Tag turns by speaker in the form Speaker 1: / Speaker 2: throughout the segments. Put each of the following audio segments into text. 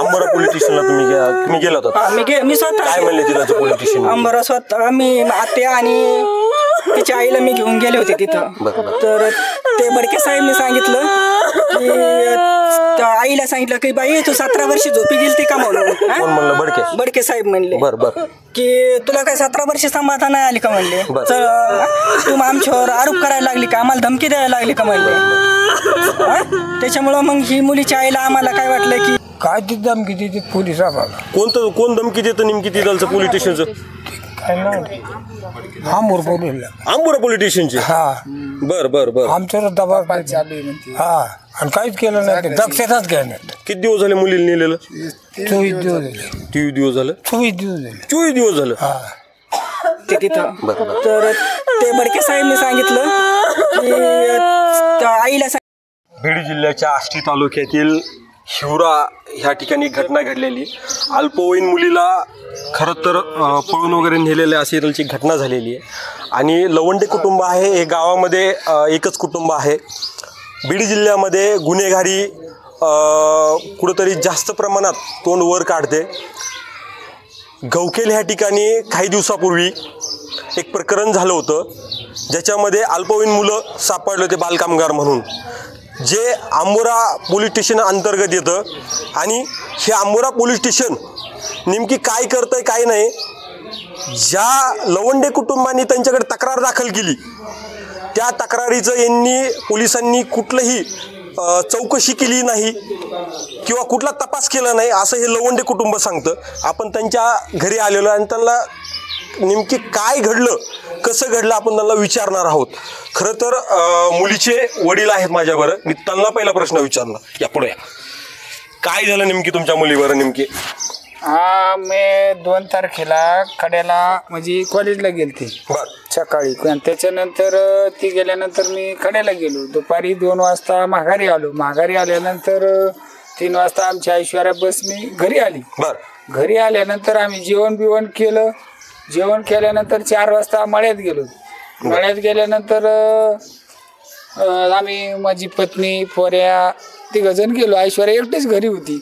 Speaker 1: Ambora police स्टेशनला तुम्ही गेला होता?
Speaker 2: मी स्वतः
Speaker 1: काय म्हणले तिथं पोलीस स्टेशन?
Speaker 2: आंबोरा स्वतः मी आत्या आणि तिच्या आईला मी घेऊन गेले होते तिथं. तर ते बडके साहेबने सांगितलं की आईला सांगितलं की बाई तू 17 वर्षी झोपी गेलती का म्हणून.
Speaker 1: कोण म्हणलं?
Speaker 2: बडके साहेब म्हणले की तुला काय 17 वर्ष समाधान नाही आली का म्हणले. तू आमच्यावर आरोप करायला लागली का, आम्हाला धमकी द्यायला लागली का म्हणले. त्याच्यामुळं मग ही मुलीच्या आईला आम्हाला काय वाटलं की
Speaker 3: काय ती धमकी देते पोलीस आम्हाला.
Speaker 1: कोण धमकी देतं नेमकी तिथलचं पोलीस स्टेशनचं? आंबोरा पोलीस स्टेशनचे.
Speaker 3: हा
Speaker 1: बर
Speaker 3: आमच्यावर दबाव चालू आहे. हा आणि काहीच केलं नाही, दक्षताच घ्या नाही.
Speaker 1: किती दिवस झाले मुलीला नेलेलं?
Speaker 3: 24 दिवस झाले.
Speaker 1: 23 दिवस झालं? 24 दिवस झालं.
Speaker 3: हा
Speaker 2: ते तिथं. तर ते बडके साहेबने सांगितलं की आईला.
Speaker 1: बीड जिल्ह्याच्या आष्टी तालुक्यातील हिवरा ह्या ठिकाणी घटना घडलेली. अल्पवयीन मुलीला खरं तर पळून वगैरे नेलेले अशी त्याची घटना झालेली आहे. आणि लवंडे कुटुंब आहे हे गावामध्ये एकच कुटुंब आहे. बीड जिल्ह्यामध्ये गुन्हेगारी कुठंतरी जास्त प्रमाणात तोंड वर काढते. गवखेल ह्या ठिकाणी काही दिवसापूर्वी एक प्रकरण झालं होतं ज्याच्यामध्ये अल्पवयीन मुलं सापडले होते बालकामगार म्हणून, जे आंबोरा पोलीस स्टेशन अंतर्गत येतं. आणि हे आंबोरा पोलीस स्टेशन नेमकी काय करतंय काय नाही, ज्या लवंडे कुटुंबांनी त्यांच्याकडे तक्रार दाखल केली त्या तक्रारीचं पोलिसांनी कुठलंही चौकशी केली नाही किंवा कुठला तपास केला नाही असं हे लवंडे कुटुंब सांगतं. आपण त्यांच्या घरी आलेलो आणि त्यांना नेमकी काय घडलं, कसं घडलं आपण त्यांना विचारणार आहोत. खरं तर मुलीचे वडील आहेत माझ्याबरोबर. मी त्यांना पहिला प्रश्न विचारला. या पुढे काय झालं नेमकी तुमच्या मुलीबरोबर नेमकी?
Speaker 3: हा मी 2 तारखेला कड्याला म्हणजे कॉलेजला गेलते सकाळी. त्याच्यानंतर ती गेल्यानंतर मी कड्याला गेलो. दुपारी 2 वाजता माघारी आलो. माघारी आल्यानंतर 3 वाजता आमच्या ऐश्वर्या बसनी घरी आली. घरी आल्यानंतर आम्ही जेवण केलं. जेवण केल्यानंतर 4 वाजता मळ्यात गेलो. मळ्यात गेल्यानंतर आम्ही माझी पत्नी पोऱ्या 3 जण गेलो. ऐश्वर्या एकटीच घरी होती.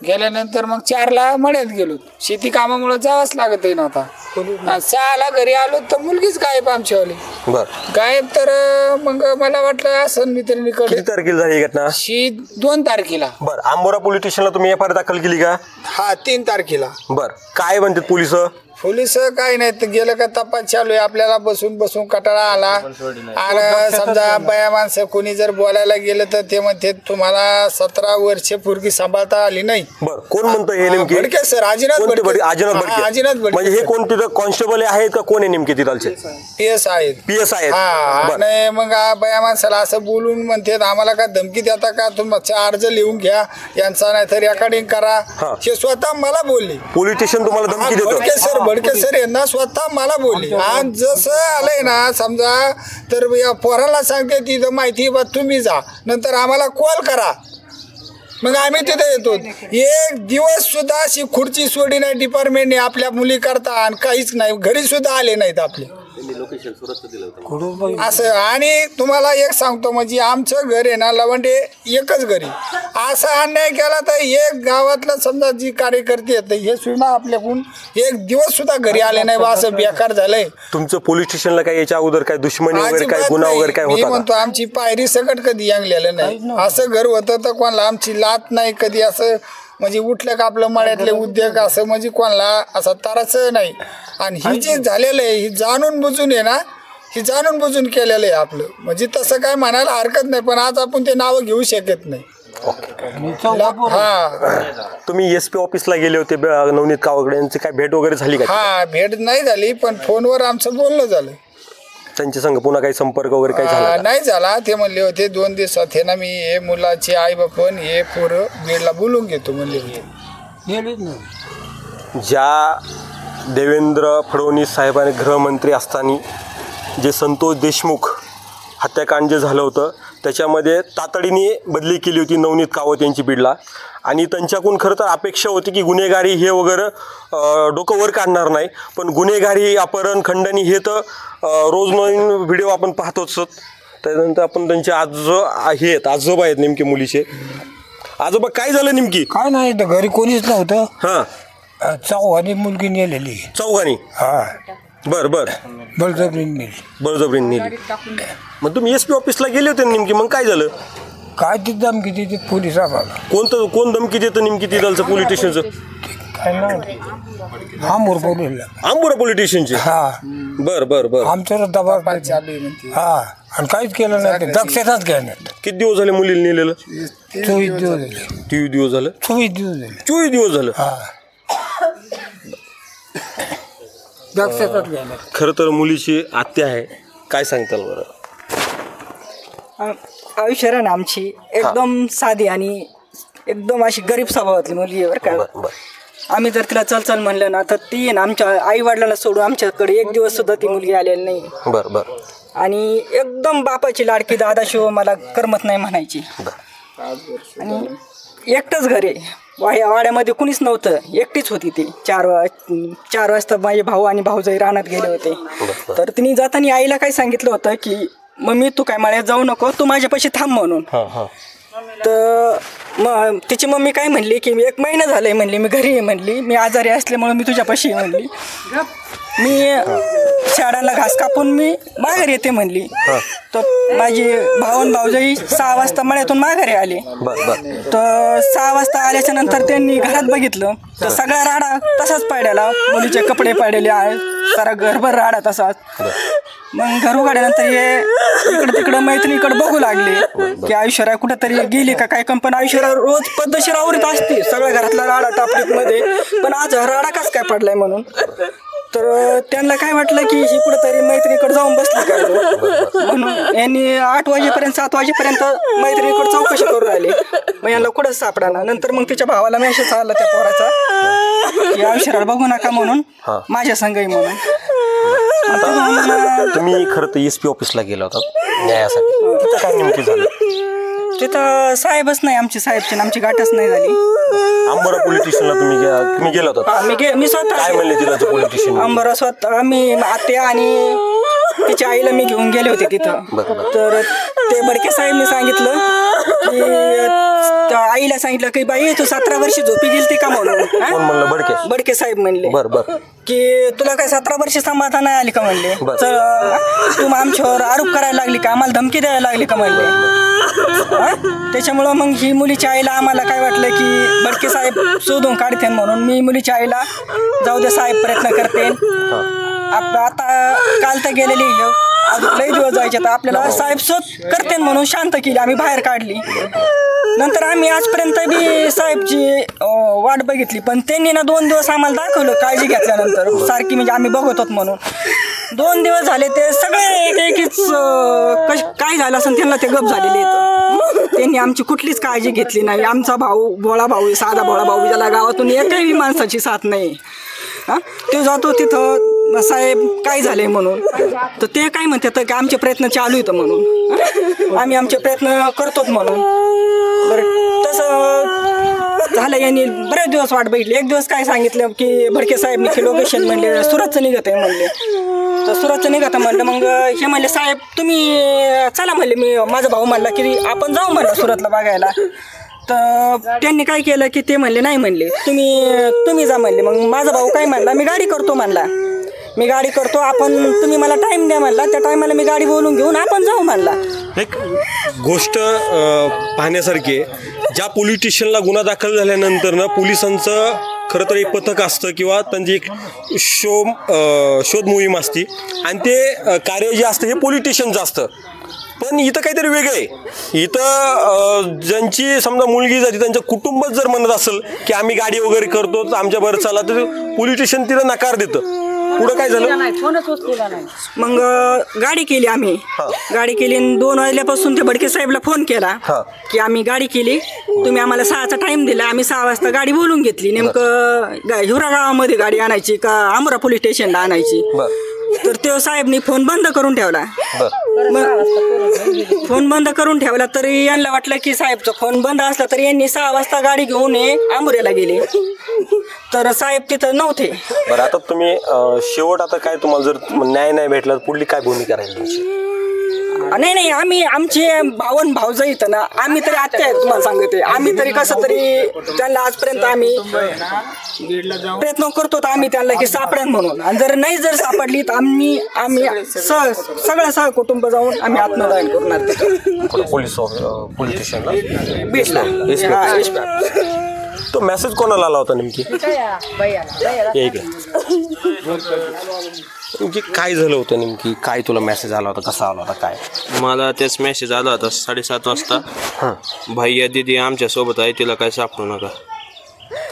Speaker 3: गेल्यानंतर मग 4ला मळ्यात गेलो. शेती कामामुळे जावंच लागत आहे ना. आता 6ला घरी आलो तर मुलगीच गायब आमच्यावाली. गायब. तर मग मला वाटलं असं मित्रांकडे.
Speaker 1: किती तारखेला झाली घटना?
Speaker 3: 2 तारखेला.
Speaker 1: आंबोरा पोलीस स्टेशनला तुम्ही FIR दाखल केली का?
Speaker 3: हा 3 तारखेला.
Speaker 1: काय म्हणतात पोलीस
Speaker 3: काही नाही, तर गेलं का तपास चालू आहे. आपल्याला बसून कटाळा आला. आणि समजा बाया माणसं कोणी जर बोलायला गेलं तर ते म्हणते तुम्हाला 17 वर्ष पूर्वी सांभाळता आली नाही.
Speaker 1: कोण म्हणतो हे नेमके?
Speaker 3: बडके सर. आजीनाथ बडके.
Speaker 1: म्हणजे हे कोण तिथं कॉन्स्टेबल आहेत का कोण आहे नेमके तिथलचे?
Speaker 3: PS आहेत. आणि मग बाया माणसाला असं बोलून म्हणते आम्हाला का धमकी देता का, तुमचा अर्ज लिहून घ्या यांचा, नाही तर रेकॉर्डिंग करा. हे स्वतः मला बोलले.
Speaker 1: पोलीस स्टेशन तुम्हाला धमकी देतं?
Speaker 3: बडके सर यांना स्वतः मला बोलले. आज जसं आलंय ना समजा तर पोराला सांगते तिथं माहिती बा तुम्ही जा, नंतर आम्हाला कॉल करा. मग आम्ही तिथे येतो. 1 दिवस सुद्धा अशी खुर्ची सोडी नाही डिपार्टमेंटने आपल्या मुली करता. आणि काहीच नाही, घरी सुद्धा आले नाहीत आपले असं. आणि तुम्हाला एक सांगतो म्हणजे आमचं घर आहे ना लवंडे एकच घरी. असा अन्याय केला तर एक गावातलं समजा जी कार्यकर्ते आहेत हे सुद्धा आपल्याकडून 1 दिवस सुद्धा घरी आले नाही बा. असं बेकार झालंय.
Speaker 1: तुमचं पोलीस स्टेशनला काय याच्या अगोदर काय दुश्मनी वगैरे काय गुन्हा वगैरे काय होता?
Speaker 3: मी म्हणतो आमची पायरी सकट कधी यांगलेलं नाही. असं घर होतं तर कोणाला आमची लात नाही कधी. असं म्हणजे उठलं का आपलं मळ्यातले उद्योग असं म्हणजे कोणाला असा ताराच नाही. आणि ही जी झालेलं आहे ही जाणून बुजून आहे ना, ही जाणून बुजून केलेलं आहे आपलं. म्हणजे तसं काय म्हणायला हरकत नाही, पण आज आपण ते नावं घेऊ शकत नाही.
Speaker 1: तुम्ही SP ऑफिसला गेले होते नवनीत कावकडे, यांची काय भेट वगैरे झाली का?
Speaker 3: हा भेट नाही झाली, पण फोनवर आमचं बोलणं झालं.
Speaker 1: त्यांच्या संग पुन्हा काही संपर्क वगैरे काही झाला
Speaker 3: नाही झाला. ते म्हणले होते 2 दिवसात हे ना मी हे मुलाचे आई बापन हे पोरं बीडला बोलून घेतो म्हणले होते.
Speaker 1: ज्या देवेंद्र फडणवीस साहेबांनी गृहमंत्री असताना जे संतोष देशमुख हत्याकांड जे झालं होतं त्याच्यामध्ये तातडीने बदली केली होती नवनीत कावत यांची बीडला. आणि त्यांच्याकडून खरं तर अपेक्षा होती की गुन्हेगारी हे वगैरे डोकं वर काढणार नाही, पण गुन्हेगारी अपहरण खंडणी हे तर रोज नवीन व्हिडिओ आपण पाहतोच. त्यानंतर आपण त्यांचे आजोबा आहेत नेमके मुलीचे. आजोबा काय झालं नेमकी?
Speaker 3: काय नाही, तर घरी कोणीच नव्हतं.
Speaker 1: हा,
Speaker 3: चौघांनी मुलगी नेलेली.
Speaker 1: चौघांनी?
Speaker 3: हा,
Speaker 1: बर बर.
Speaker 3: बळजबरीने नेली.
Speaker 1: बळजबरीने नेली. मग तुम्ही SP ऑफिसला गेले होते नेमकी, मग काय झालं?
Speaker 3: काय ती धमकी देते पोलीस आम्हाला.
Speaker 1: कोण धमकी देतं नेमकी तिथलचं पोलीस स्टेशनचं?
Speaker 3: काय नाही,
Speaker 1: आंबोरा पोलीस स्टेशनचे?
Speaker 3: हा,
Speaker 1: बर बर बर.
Speaker 3: आमच्यावर दबाव चालू आहे म्हणते. हा, आणि काहीच केलं नाही, दक्षताच घ्या नाही.
Speaker 1: किती दिवस झाले मुलीला नेलेलं?
Speaker 3: 24 दिवस झाले.
Speaker 1: 23 दिवस झालं?
Speaker 3: 24 दिवस झाले.
Speaker 1: 24 दिवस झालं?
Speaker 3: हा, दक्षताच घ्या नाही.
Speaker 1: खरं तर मुलीची आत्या आहे, काय सांगताल बरं?
Speaker 2: आयुष्य ना आमची एकदम साधी आणि एकदम अशी गरीब स्वभावातली मुलगी आहे बरं का. आम्ही जर तिला चल चल म्हणलं ना तर ती ना आमच्या आई वडिलांना सोडून आमच्याकडे एक दिवस सुद्धा ती मुलगी आलेली नाही.
Speaker 1: बरं बरं.
Speaker 2: आणि एकदम बापाची लाडकी, दादाशिव मला करमत नाही म्हणायची. आणि एकटंच घरी वाड्यामध्ये कुणीच नव्हतं, एकटीच होती ती. 4 वाजता माझे भाऊ आणि भाऊजाई रानात गेले होते. तर तिने जाताना आईला काय सांगितलं होतं की मम्मी तू काय मळ्यात जाऊ नको, तू माझ्यापाशी थांब म्हणून. तर मग तिची मम्मी काय म्हणली की 1 महिना झालंय म्हणली मी घरी आहे म्हणली, मी आजारी असल्यामुळे मी तुझ्यापाशी म्हणली, मी शाळांना घास कापून मी माघारी येते म्हणली. तर माझी भाऊ भाऊजाई 6 वाजता मळ्यातून माघारी आले. तर 6 वाजता आल्याच्या नंतर त्यांनी घरात बघितलं तर सगळा राडा तसाच पाडलेला, मुलीचे कपडे पाडलेले आहे, सारा घरभर राडा तसाच. मग घर उघडल्यानंतर हे इकडं तिकडं मैत्रिणीकडे बघू लागले की ऐश्वर्या कुठेतरी गेली का काय. पण ऐश्वर्या रोज पद्धतशीर आवरीत असते सगळ्या घरातला राडा टापलीमध्ये, पण आज राडा कस काय पडलाय म्हणून. तर त्यांना काय वाटलं की ही कुठेतरी मैत्रिणीकडे जाऊन बसली काय म्हणून यांनी 8 वाजेपर्यंत 7 वाजेपर्यंत मैत्रिणीकडे चौकशी करून राहिली. मग यांना कुठंच सापडाना. नंतर मग तिच्या भावाला मेसेज आला त्या पोराचा की ऐश्वर्याला बघू नका म्हणून, माझ्या संगही म्हणून.
Speaker 1: तुम्ही खरं तर SP ऑफिसला गेला होता न्यायासाठी, तिथं काय नेमकी झालं?
Speaker 2: तिथं साहेबच नाही, आमची गाठच नाही झाली.
Speaker 1: आंबोरा पोलीस स्टेशनला तुम्ही गेला होता?
Speaker 2: मी स्वतः.
Speaker 1: काय म्हणले तिला पोलीस स्टेशन?
Speaker 2: आंबोरा स्वतः मी आत्या आणि तिच्या आईला मी घेऊन गेले होते तिथं. तर ते बडके साहेबने सांगितलं की आईला सांगितलं की बाई तू 17 वर्षी झोपी गेलती का म्हणून. बडके साहेब म्हणले की तुला काय 17 वर्षी सांभाळता नाही आली का म्हणले, तू आमच्यावर आरोप करायला लागली का, आम्हाला धमकी द्यायला लागली का म्हणले. त्याच्यामुळं मग ही मुलीच्या आईला आम्हाला काय वाटलं की बडके साहेब शोधून काढते म्हणून मी मुलीच्या आईला जाऊ दे साहेब प्रयत्न करते. आता काल तर गेलेली अजून लई दिवस जायचे, तर आपल्याला साहेब शोध करते म्हणून शांत केली, आम्ही बाहेर काढली. नंतर आम्ही आजपर्यंत बी साहेबची वाट बघितली, पण त्यांनी ना 2 दिवस आम्हाला दाखवलं काळजी घेतल्यानंतर सारखी, म्हणजे आम्ही बघत होत म्हणून. 2 दिवस झाले ते सगळे एकीच काय झालं असं त्यांना ते गप झालेले आहेत. त्यांनी आमची कुठलीच काळजी घेतली नाही. आमचा भाऊ भोळा भाऊ, साधा भोळा भाऊ, ज्याला गावातून एकही माणसाची साथ नाही. ते जातो तिथं साहेब काय झालंय म्हणून, तर ते काय म्हणतात की आमचे प्रयत्न चालू आहेत म्हणून, आम्ही आमचे प्रयत्न करतोच म्हणून. बरं तसं झालं, यांनी बरेच दिवस वाट बघितली. एक दिवस काय सांगितलं की भडके साहेब मी लोकेशन म्हणले सुरतचं निघत आहे म्हणले. तर सुरतचं निघत आहे म्हणलं. मग हे म्हणले साहेब तुम्ही चला म्हणले, मी माझा भाऊ म्हणला की आपण जाऊ म्हणलं सुरतला बघायला. तर त्यांनी काय केलं की ते म्हणले नाही म्हणले तुम्ही जा म्हणले. मग माझा भाऊ काय म्हणला मी गाडी करतो म्हणला, मी गाडी करतो, आपण तुम्ही मला टाइम द्या म्हणला, त्या टायमाला मी गाडी बोलून घेऊन आपण जाऊ म्हणला.
Speaker 1: एक गोष्ट पाहण्यासारखी आहे, ज्या पोलीस स्टेशनला गुन्हा दाखल झाल्यानंतर ना पोलिसांचं खरं तर एक पथक असतं किंवा त्यांची एक शोध मोहीम असते आणि ते कार्य जे असतं हे पोलीस स्टेशनचं असतं. पण इथं काहीतरी वेगळं आहे. इथं ज्यांची समजा मुलगी जाते त्यांचं कुटुंबच जर म्हणत असेल की आम्ही गाडी वगैरे करतो आमच्या बरं चला, तर पोलीस स्टेशन तिला नकार देतं. पुढं काय झालं
Speaker 2: मग गाडी केली आम्ही, गाडी केली 2 वाजल्यापासून ते भडके साहेबला फोन केला की आम्ही गाडी केली, तुम्ही आम्हाला 6चा टाइम दिला, आम्ही 6 वाजता गाडी बोलून घेतली. नेमकं हिवरा गावामध्ये गाडी आणायची का आंबोरा पोलीस स्टेशनला आणायची. तर ते साहेबनी फोन बंद करून ठेवला. फोन बंद करून ठेवला तरी यांना वाटलं की साहेबचा फोन बंद असला तरी यांनी 6 वाजता गाडी घेऊन आंबोऱ्याला गेले. तर साहेब तिथं नव्हते.
Speaker 1: बरं आता तुम्ही शेवट आता काय तुम्हाला जर न्याय नाही भेटला पुढली काय भूमिका राहील तुमची?
Speaker 2: नाही आम्ही आमचे भावजा इथं ना आम्ही तरी आत्या आहेत तुम्हाला सांगते आम्ही तरी कसं तरी त्यांना आजपर्यंत आम्ही प्रयत्न करतो आम्ही त्यांना की सापडेल म्हणून आणि जर सापडली तर आम्ही सगळं सह कुटुंब जाऊन आम्ही आत्मदान करणार
Speaker 1: पोलीस स्टेशनला
Speaker 2: बीचला
Speaker 1: तो मेसेज कोणाला आला होता नेमकी नेमकी काय झालं होतं नेमकी काय तुला मेसेज आला होता कसा आला होता काय
Speaker 4: मला तेच मेसेज आला होता 7:30 वाजता भैया दीदी आमच्या सोबत आहे तिला काय सापडू नका.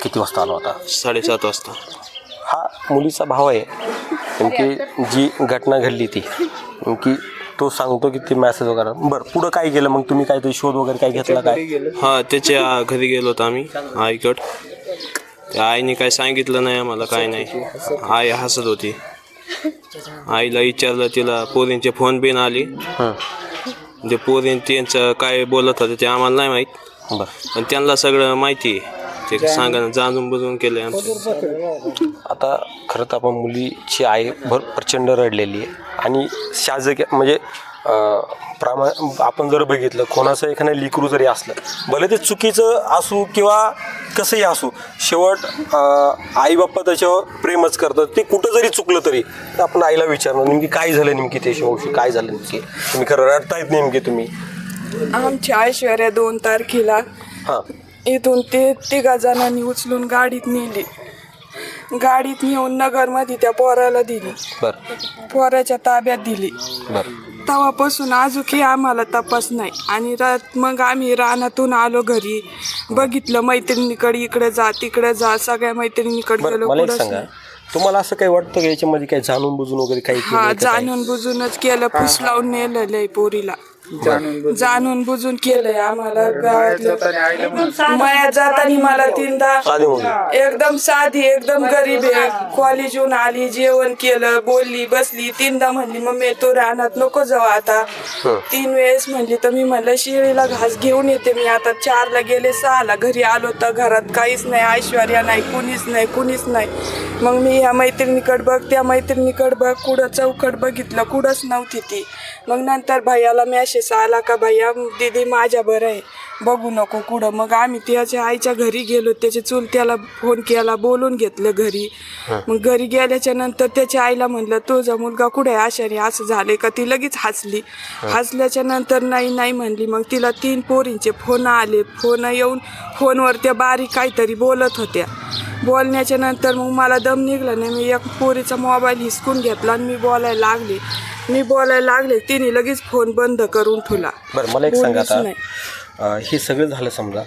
Speaker 1: किती वाजता आला होता
Speaker 4: 7:30 वाजता.
Speaker 1: हा मुलीचा भाव आहे नेमकी जी घटना घडली ती नेमकी तो सांगतो की ते मेसेज वगैरे बरं पुढं काय केलं मग तुम्ही काय ते शोध वगैरे काय घेतला काय
Speaker 4: हा त्याच्या घरी गेलो होतो आम्ही आईकड त्या आईने काय सांगितलं नाही आम्हाला काय नाही आई हसत होती आईला विचारलं तिला पोरींचे फोन बिन आली ते पोरीन त्यांचं काय बोलत होते ते आम्हाला नाही माहीत बरं पण त्यांना सगळं माहिती आहे ते सांगा जाणून बुजून केले
Speaker 1: आता खरं तर आपण मुलीची आई प्रचंड रडलेली आहे आणि शाजक म्हणजे आपण जर बघितलं कोणाचं एखादं लिकरू जरी असलं भले ते चुकीचं असू किंवा कसंही असू शेवट आई बाप्पा त्याच्यावर प्रेमच करतात ते कुठं जरी चुकलं तरी आपण आईला विचारणार नेमकी काय झालं नेमकी ते शेवटी काय झालं नेमकी तुम्ही खरं रडतायत नेमकी तुम्ही
Speaker 5: आमची ऐश्वर्या 2 तारखेला इथून ते 3 जणांनी उचलून गाडीत नेली गाडीत नेऊन नगरमध्ये त्या पोराला दिली पोराच्या ताब्यात दिली तेव्हापासून अजूनही आम्हाला तपास नाही आणि मग आम्ही रानातून आलो घरी बघितलं मैत्रिणीकडे इकडे जा तिकडे जा सगळ्या मैत्रिणीकडे गेलो
Speaker 1: मला सांगा तुम्हाला असं काही वाटतं की याच्यामध्ये काही जाणून बुजून वगैरे काही
Speaker 5: हा जाणून बुजूनच केलं फुस लावून नेलेलं पोरीला जाणून बुजून केलंय आम्हाला मया जाताना मला 3दा एकदम साधी एकदम गरीब आहे कॉलेजहून आली जेवण केलं बोलली बसली 3दा म्हणली मम्मी तू रानात नको जाऊ आता 3 वेळेस म्हणली तर मी म्हणलं शिळीला घास घेऊन येते मी आता 4ला गेले 6ला घरी आलो तर घरात काहीच नाही ऐश्वर्या नाही कुणीच नाही मग मी ह्या मैत्रिणीकडे बघ त्या मैत्रिणीकडे बघ कुठं चौकट बघितलं कुठंच नव्हती ती मग नंतर भैयाला मेसेज आला का भैया दीदी माझ्या बरं आहे बघू नको कुठं मग आम्ही त्याच्या आईच्या घरी गेलो त्याच्या चुलत्याला फोन केला बोलून घेतलं घरी मग घरी गेल्याच्या नंतर त्याच्या आईला म्हणलं तुझा मुलगा कुठे आहे आशाने असं झालंय का ती लगेच हसल्याच्या नंतर नाही म्हणली मग तिला 3 पोरींचे फोन आले फोन येऊन फोनवर त्या बारीक काहीतरी बोलत होत्या बोलण्याच्या नंतर मग मला दम निघला नाही मी एक पोरीचा मोबाईल हिसकून घेतला आणि मी बोलायला लागले तिने लगेच फोन बंद करून ठेवला.
Speaker 1: बरं मला एक सांगा आता हे सगळं झालं समजा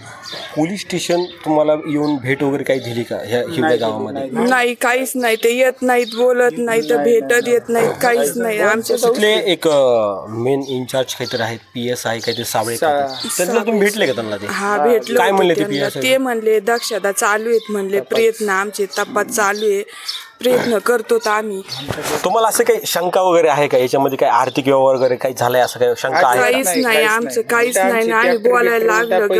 Speaker 1: पोलीस स्टेशन तुम्हाला येऊन भेट वगैरे काही दिली का ह्या हिवड्या गावामध्ये
Speaker 5: नाही काहीच नाही ते येत नाहीत बोलत नाही तर भेटत येत नाहीत काहीच नाही आमच्या
Speaker 1: तिथले एक मेन इन्चार्ज काहीतरी आहेत PS आहे काहीतरी साबळे त्यांना तुम्ही भेटले का त्यांना ते
Speaker 5: हा भेटलो
Speaker 1: काय म्हणले ते PS
Speaker 5: ते म्हणले दक्षता चालू आहेत म्हणले प्रयत्न आमचे तपास चालू आहे प्रयत्न करतो आम्ही.
Speaker 1: तुम्हाला असं काही शंका वगैरे आहे का याच्यामध्ये काही आर्थिक व्यवहार वगैरे काही झालाय असं काही शंका आहे
Speaker 5: काहीच नाही आमचं काहीच नाही आम्ही बोलायला लागलो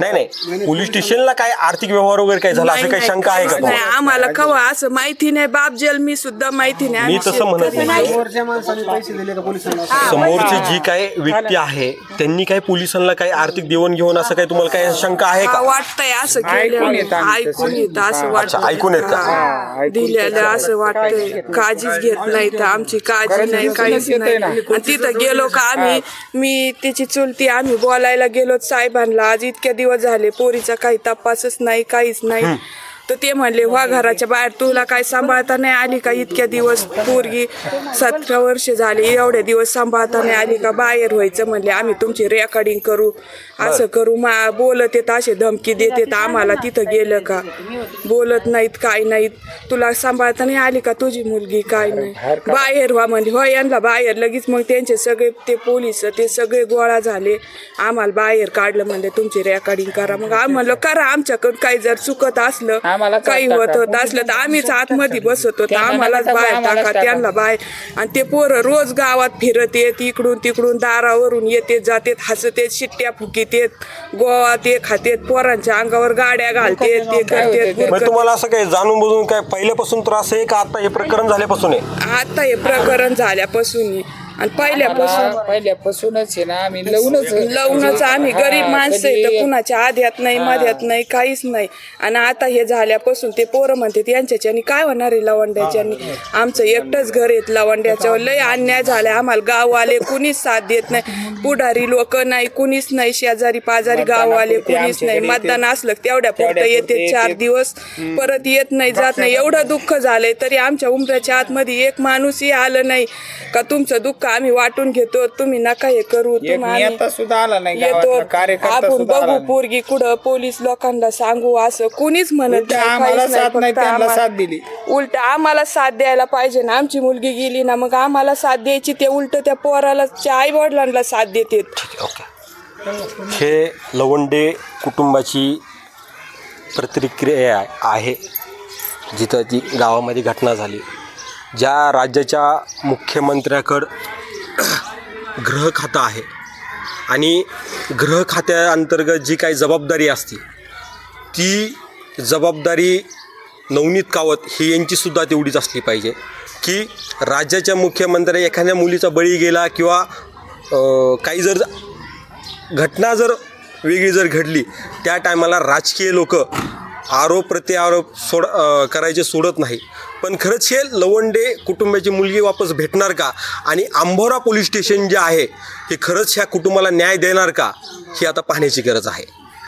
Speaker 1: नाही पोलीस स्टेशनला काय आर्थिक व्यवहार वगैरे काही झाला असं काही शंका आहे का
Speaker 5: नाही आम्हाला कवा असं माहिती नाही बाप जेल मी सुद्धा माहिती नाही
Speaker 1: मी तसं म्हणत नाही समोरची जी काय व्यक्ती आहे त्यांनी काही पोलिसांना काही आर्थिक देवाणघेवाण असं काही तुम्हाला काही शंका आहे का
Speaker 5: वाटतंय असं ऐकून येतं असं वाटतं
Speaker 1: ऐकून येत का
Speaker 5: दिल्या असं वाटतंय काळजीच घेत नाही तर आमची काळजी नाही काहीच नाही आणि तिथं गेलो का मी तिची चुलती आम्ही बोलायला गेलो साहेबांना आज इतक्या दिवस झाले पोरीचा काही तपासच नाही काहीच नाही तर ते म्हणले वा घराच्या बाहेर तुला काय सांभाळता नाही आली का इतक्या दिवस पोरगी 17 वर्ष झाली एवढे दिवस सांभाळता नाही आली का बाहेर व्हायचं म्हणले आम्ही तुमची रेकॉर्डिंग करू असं करू बोलत येत असे धमकी देत येत आम्हाला तिथं गेलं का बोलत नाहीत काय नाहीत तुला सांभाळता नाही आली का तुझी मुलगी काय नाही बाहेर व्हा म्हणले हो यांना बाहेर लगेच मग त्यांचे सगळे ते पोलीस ते सगळे गोळा झाले आम्हाला बाहेर काढलं म्हणले तुमची रेकॉर्डिंग करा मग आम्ही म्हणलं करा आमच्याकडून काही जर चुकत असलं काही होत असलं तर आम्हीच आतमध्ये बसत होतो आम्हालाच बाहेर टाका त्यांना बाहेर आणि ते पोरं रोज गावात फिरत येत इकडून तिकडून दारावरून येते जातेत हसतेत शिट्ट्या फुकीतेत गोवात खातेत पोरांच्या अंगावर गाड्या घालतेत ते करतेत.
Speaker 1: तुम्हाला असं काही जाणून बुजून काय पहिल्यापासून त्रास आहे का आता हे प्रकरण झाल्यापासून आहे
Speaker 5: आता हे प्रकरण झाल्यापासून आणि पहिल्यापासूनच
Speaker 3: आहे ना आम्ही लावूनच
Speaker 5: आम्ही गरीब माणसं आहे तर कुणाच्या आध्यात नाही मध्यात नाही काहीच नाही. आणि आता हे झाल्यापासून ते पोरं म्हणतात यांच्याच्यानी काय होणार आहे लवंड्याच्यानी. आमचं एकटंच घर आहेत लवंड्याच्यावर लय अन्याय झालाय आम्हाला. गाववाले कुणीच साथ देत नाही, पुढारी लोक नाही, कुणीच नाही, शेजारी पाजारी गाववाले कुणीच नाही. मतदान असलं तेवढ्या पुरतं येते 4 दिवस परत येत नाही जात नाही. एवढं दुःख झालंय तरी आमच्या उमऱ्याच्या आतमध्ये एक माणूसही आलं नाही का तुमचं दुःख आम्ही वाटून घेतो, तुम्ही नका हे करू.
Speaker 3: सुद्धा आला नाही
Speaker 5: येतो आपण बघू पोरगी कुठं पोलीस लोकांना सांगू असं कुणीच म्हणत
Speaker 3: नाही.
Speaker 5: उलट आम्हाला साथ द्यायला पाहिजे ना. आमची मुलगी गेली ना मग आम्हाला साथ द्यायची, ते उलट त्या पोराला आई वडिलांना साथ देतात.
Speaker 1: हे लवंडे कुटुंबाची प्रतिक्रिया आहे जिथं ती गावामध्ये घटना झाली. ज्या राज्याच्या मुख्यमंत्र्याकडं गृह खातं आहे आणि गृह खात्याअंतर्गत जी काही जबाबदारी असते ती जबाबदारी नवनीत कावत ही यांचीसुद्धा तेवढीच असली पाहिजे की राज्याच्या मुख्यमंत्र्या एखाद्या मुलीचा बळी गेला किंवा काही जर घटना जर वेगळी जर घडली त्या टायमाला राजकीय लोक आरोप प्रत्यारोप करायचे सोडत नाही. पण खरंच हे लवंडे कुटुंबाची मुलगी वापस भेटणार का आणि आंबोरा पोलीस स्टेशन जे आहे हे खरंच ह्या कुटुंबाला न्याय देणार का ही आता पाहण्याची गरज आहे.